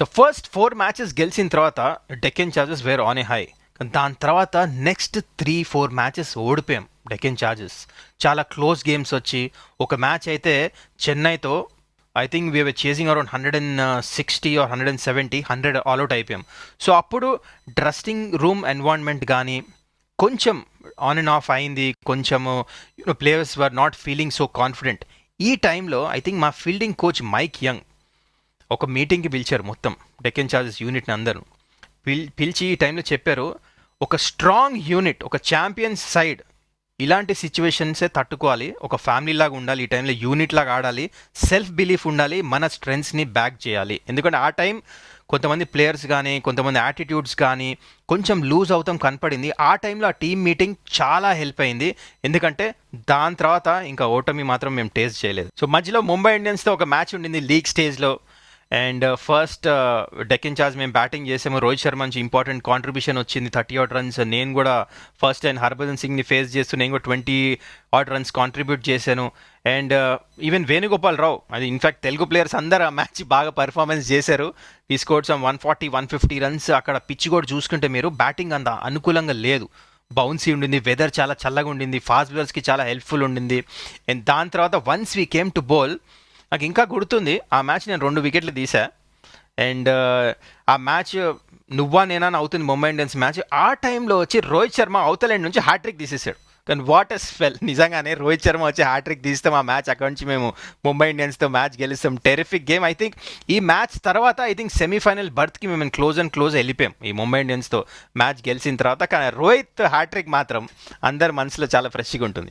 So first 4 matches గెలిచిన తర్వాత Deccan Chargers were on a high. దాని తర్వాత నెక్స్ట్ 3-4 మ్యాచెస్ ఓడిపోయాం డెక్కన్ చార్జర్స్. చాలా క్లోజ్ గేమ్స్ వచ్చి ఒక మ్యాచ్ అయితే చెన్నైతో I think we are chasing around 160 or 170, 100 all out అయిపోయాం. సో అప్పుడు డ్రెస్సింగ్ రూమ్ ఎన్వైరన్మెంట్ కానీ కొంచెం ఆన్ అండ్ ఆఫ్ అయింది. కొంచెము players were not feeling so confident. ఈ టైంలో ఐ థింక్ మా ఫీల్డింగ్ కోచ్ మైక్ యంగ్ ఒక మీటింగ్కి పిలిచారు మొత్తం డెక్కన్ చార్జర్స్ యూనిట్ని అందరూ పిలిచి ఈ టైంలో చెప్పారు, ఒక స్ట్రాంగ్ యూనిట్, ఒక ఛాంపియన్స్ సైడ్ ఇలాంటి సిచ్యువేషన్సే తట్టుకోవాలి, ఒక ఫ్యామిలీ లాగా ఉండాలి, ఈ టైంలో యూనిట్ లాగా ఆడాలి, సెల్ఫ్ బిలీఫ్ ఉండాలి, మన స్ట్రెంగ్స్ని బ్యాక్ చేయాలి. ఎందుకంటే ఆ టైం కొంతమంది ప్లేయర్స్ కానీ కొంతమంది యాటిట్యూడ్స్ కానీ కొంచెం లూజ్ అవుతాం కనపడింది. ఆ టైంలో ఆ టీమ్ మీటింగ్ చాలా హెల్ప్ అయింది. ఎందుకంటే దాని తర్వాత ఇంకా ఓటమి మాత్రం మేము టేస్ట్ చేయలేదు. సో మధ్యలో ముంబై ఇండియన్స్తో ఒక మ్యాచ్ ఉండింది లీగ్ స్టేజ్లో. అండ్ ఫస్ట్ డెక్కన్ చార్జ్ మేము బ్యాటింగ్ చేసాము. రోహిత్ శర్మ నుంచి ఇంపార్టెంట్ కాంట్రిబ్యూషన్ వచ్చింది, 30 runs. నేను కూడా ఫస్ట్ టైం హర్భజన్ సింగ్ని ఫేస్ చేస్తూ నేను కూడా 20 runs కాంట్రిబ్యూట్ చేశాను. అండ్ ఈవెన్ వేణుగోపాల్ రావు, అది ఇన్ఫ్యాక్ట్ తెలుగు ప్లేయర్స్ అందరూ ఆ మ్యాచ్ బాగా పర్ఫార్మెన్స్ చేశారు. ఈ స్కోర్ సమ్ 140-150 runs. అక్కడ పిచ్ కూడా చూసుకుంటే మీరు బ్యాటింగ్ అంత అనుకూలంగా లేదు, బౌన్సీ ఉండింది, వెదర్ చాలా చల్లగా ఉండింది, ఫాస్ట్ బౌలర్స్కి చాలా హెల్ప్ఫుల్ ఉండింది. అండ్ దాని తర్వాత once we came to bowl, నాకు ఇంకా గుర్తుంది ఆ మ్యాచ్ నేను 2 వికెట్లు తీసా. అండ్ ఆ మ్యాచ్ నువ్వా నేనా అని అవుతుంది ముంబై ఇండియన్స్ మ్యాచ్. ఆ టైంలో వచ్చి రోహిత్ శర్మ అవతల ఎండ్ నుంచి హ్యాట్రిక్ తీసేసాడు. కానీ వాట్ ఎ స్పెల్, నిజంగానే రోహిత్ శర్మ వచ్చి హ్యాట్రిక్ తీస్తాం ఆ మ్యాచ్, అక్కడ నుంచి మేము ముంబై ఇండియన్స్తో మ్యాచ్ గెలుస్తాం. Terrific game. ఐ థింక్ ఈ మ్యాచ్ తర్వాత ఐ థింక్ సెమీఫైనల్ బర్త్కి మేము క్లోజ్ వెళ్ళిపోయాం ఈ ముంబై ఇండియన్స్తో మ్యాచ్ గెలిచిన తర్వాత. కానీ రోహిత్ హ్యాట్రిక్ మాత్రం అందరి మనసులో చాలా ఫ్రెష్గా ఉంటుంది.